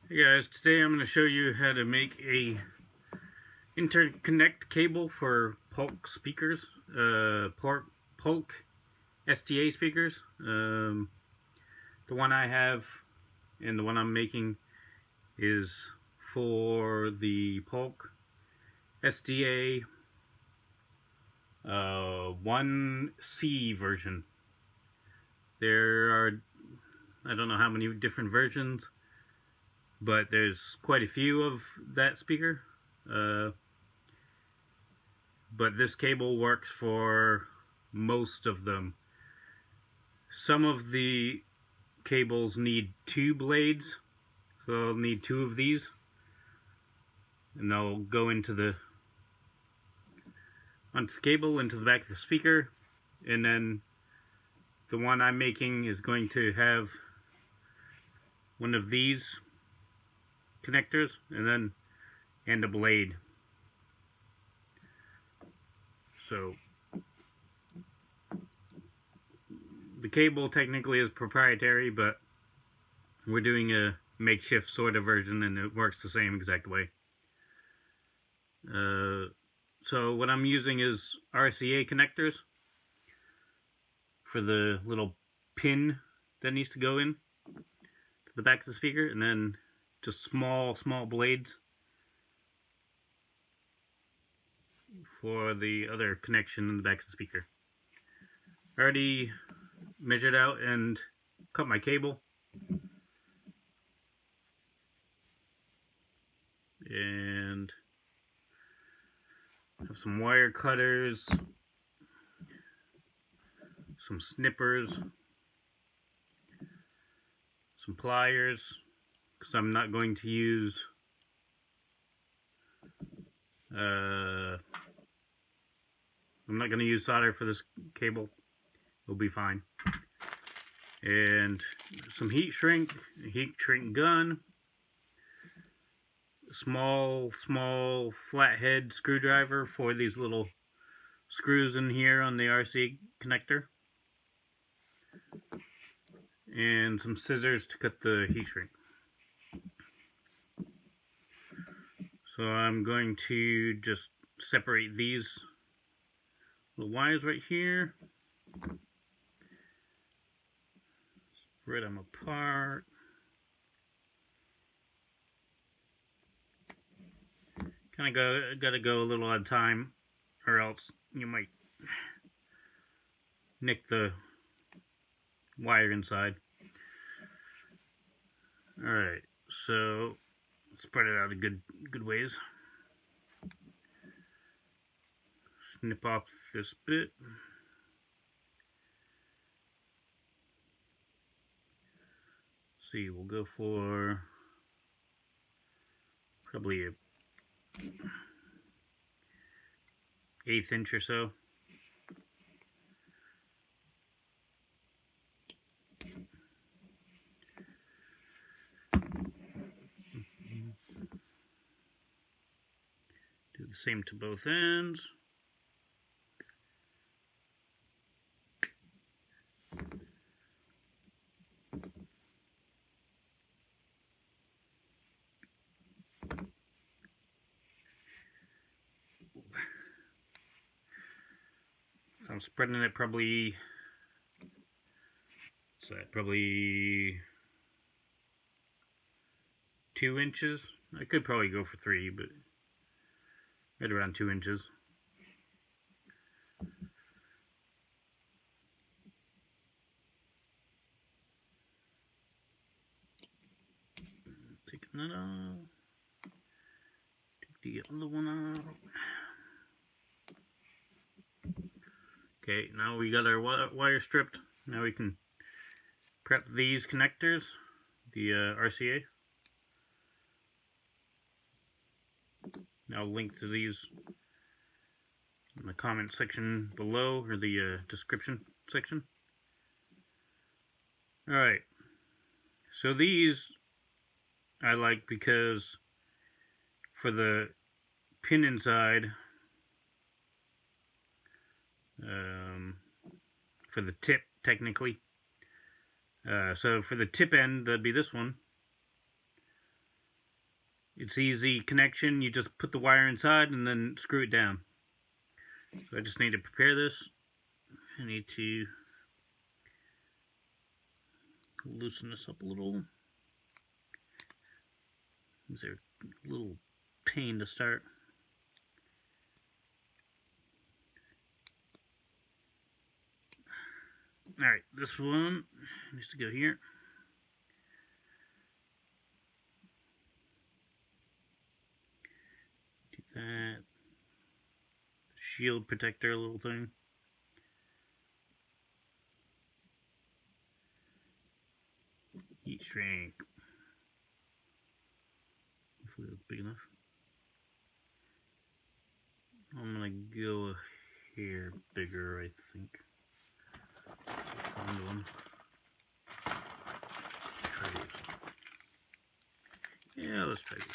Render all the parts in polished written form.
Hey guys, today I'm going to show you how to make a interconnect cable for Polk speakers, Polk SDA speakers. The one I have and the one I'm making is for the Polk SDA 1C version. There are, I don't know how many different versions, but there's quite a few of that speaker. But this cable works for most of them. Some of the cables need two blades, so I'll need two of these, and they'll go onto the cable into the back of the speaker. And then the one I'm making is going to have one of these connectors and a blade. So the cable technically is proprietary, but we're doing a makeshift sort of version, and it works the same exact way. So what I'm using is RCA connectors for the little pin that needs to go in to the back of the speaker, and then just small blades for the other connection in the back of the speaker. I already measured out and cut my cable, and have some wire cutters, some snippers, some pliers, because I'm not going to use solder for this cable. It'll be fine. And some heat shrink gun, small flathead screwdriver for these little screws in here on the RCA connector, and some scissors to cut the heat shrink. So I'm going to just separate these little wires right here, spread them apart. Kind of gotta go a little at a time, or else you might nick the wire inside. Alright, so spread it out a good ways. Snip off this bit. See, we'll go for probably a 1/8 inch or so. Do the same to both ends. So I'm spreading it probably 2 inches. I could probably go for 3, but right around 2 inches. Taking that off. Take the other one out. Okay, now we got our wire stripped. Now we can prep these connectors, the RCA. I'll link to these in the comment section below, or the description section. Alright, so these I like because for the pin inside, for the tip technically, so for the tip end, that'd be this one. It's easy connection. You just put the wire inside and then screw it down. So I just need to prepare this. I need to loosen this up a little. These are a little pain to start. Alright, this one needs to go here. Do that. Shield protector little thing. Heat shrink. Hopefully that's big enough. I'm gonna go a hair bigger, I think. Find one. Try these. Yeah, let's try these.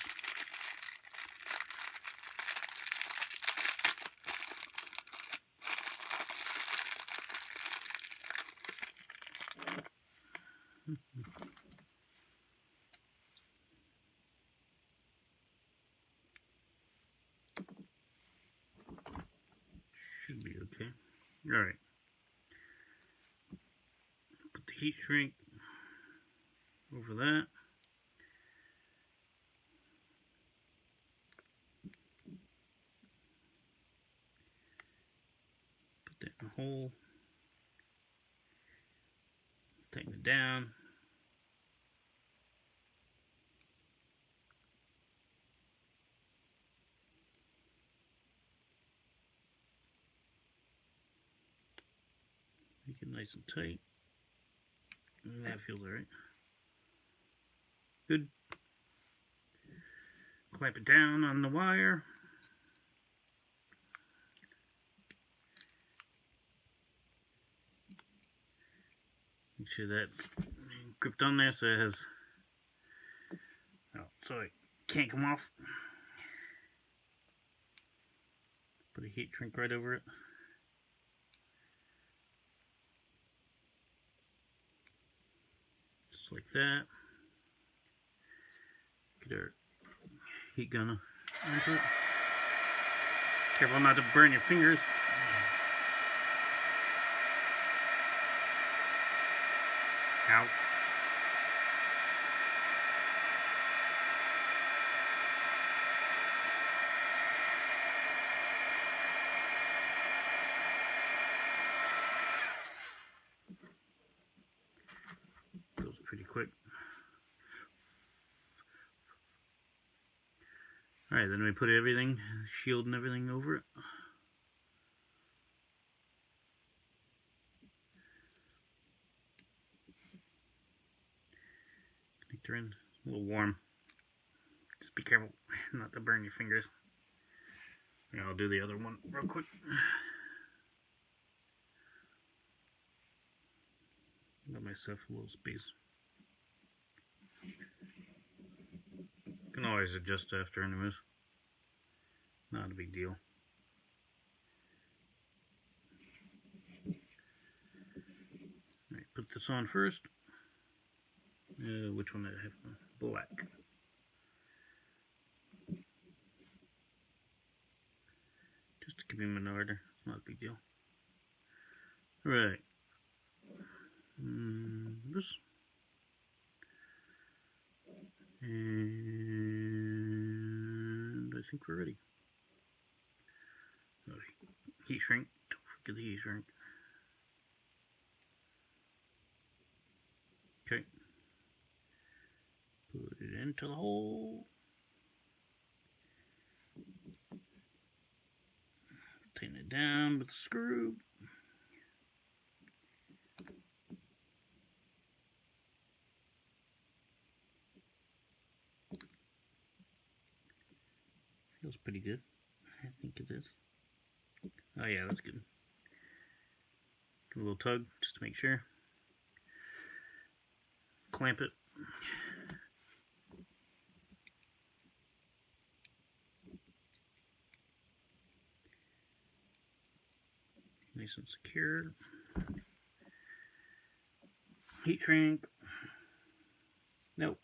Should be okay. Alright. Put the heat shrink over that. Put that in the hole. Tighten it down. Make it nice and tight. And that feels alright. Good. Clamp it down on the wire. Make sure that's gripped on there so it has, so it can't come off. Put a heat shrink right over it. Just like that. Get our heat gun onto it. Careful not to burn your fingers. Ow. Goes pretty quick. Alright, then we put everything, shield and everything over it. Connector in. It's a little warm. Just be careful not to burn your fingers. Yeah, I'll do the other one real quick. Got myself a little space. Can always adjust after anyways. Not a big deal. Alright, put this on first. Which one did I have? Black. Just to keep him in order. It's not a big deal. Right. This. And I think we're ready. Oh, heat shrink. Don't forget the heat shrink. Okay. Put it into the hole. Tighten it down with a screw. Feels pretty good. I think it is. Oh yeah, that's good. Give a little tug just to make sure. Clamp it. Nice and secure. Heat shrink. Nope.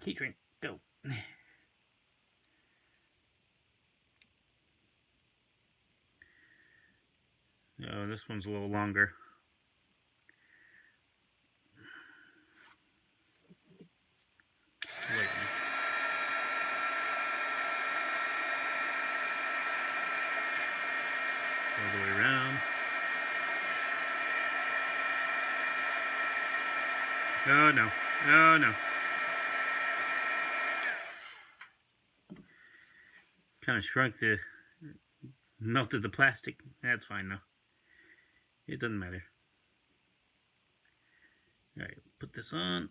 Heat shrink. Go. Oh, this one's a little longer. Lightning. All the way around. Oh no. Oh no. Kind of shrunk the, melted the plastic. That's fine though. It doesn't matter. Alright, put this on.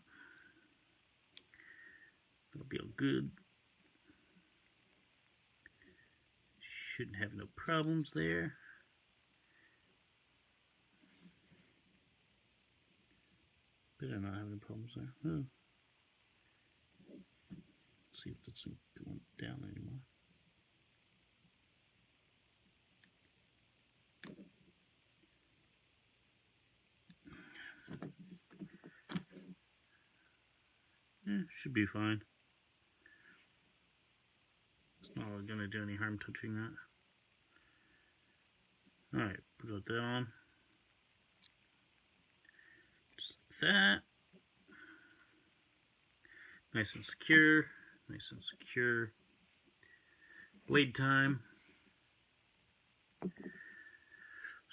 It'll be all good. Shouldn't have no problems there. Better not have any problems there. Oh. Let's see if this isn't going down anymore. Should be fine. It's not going to do any harm touching that. Alright, put that on. Just like that. Nice and secure. Nice and secure. Blade time.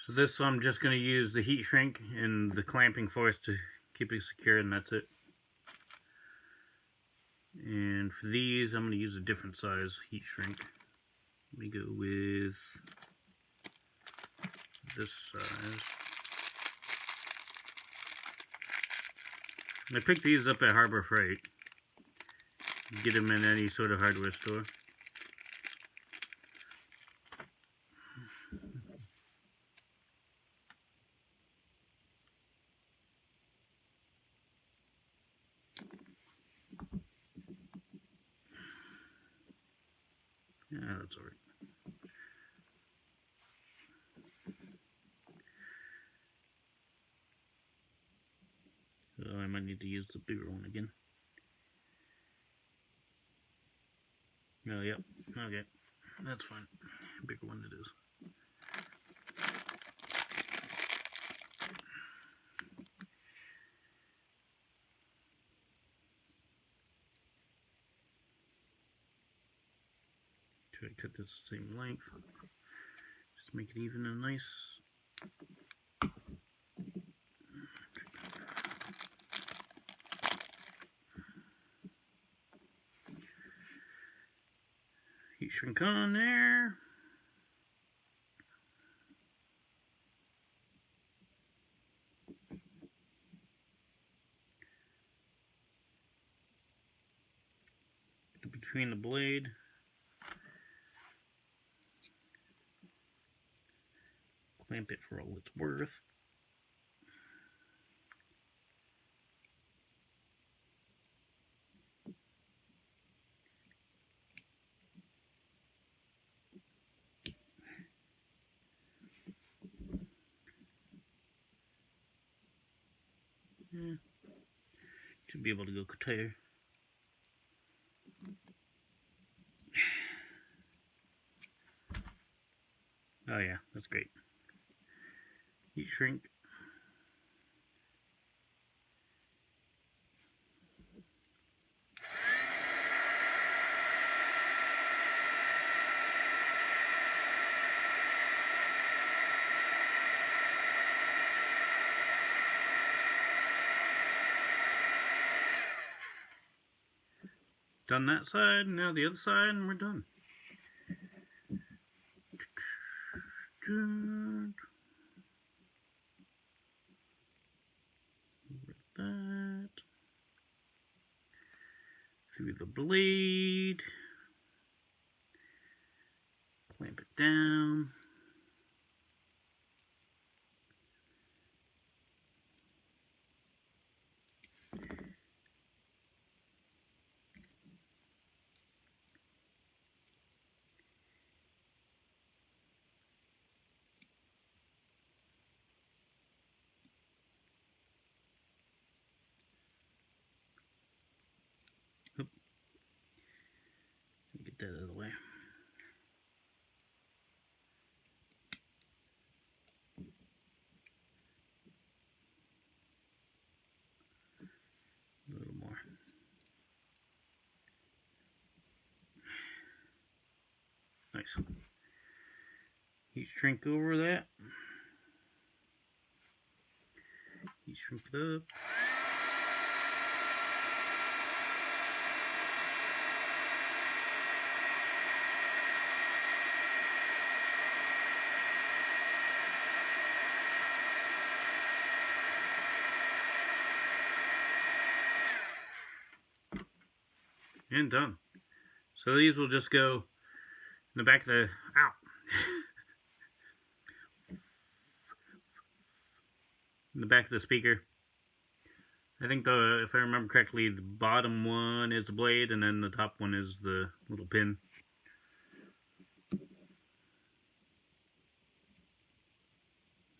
So this I'm just going to use the heat shrink and the clamping force to keep it secure, and that's it. And for these, I'm going to use a different size heat shrink. Let me go with this size. I picked these up at Harbor Freight. Get them in any sort of hardware store. Yeah, that's alright. So I might need to use the bigger one again. Oh, yep. Okay. That's fine. Bigger one it is. Try to cut this same length. Just make it even and nice. Heat shrink on there. Between the blade. Clamp it for all it's worth. Yeah. Should be able to go tighter. Oh yeah, that's great. Heat shrink. Done that side, now the other side, and we're done. That through the blade, clamp it down. Get that out of the way. nice. Heat shrink over that. Heat shrink it up. And done. So these will just go in the back of the in the back of the speaker. I think if I remember correctly, the bottom one is the blade, and then the top one is the little pin.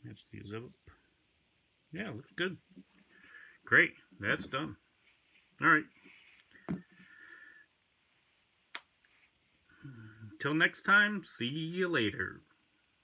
Match these up. Yeah, looks good. Great, that's done. All right. Till next time, see you later.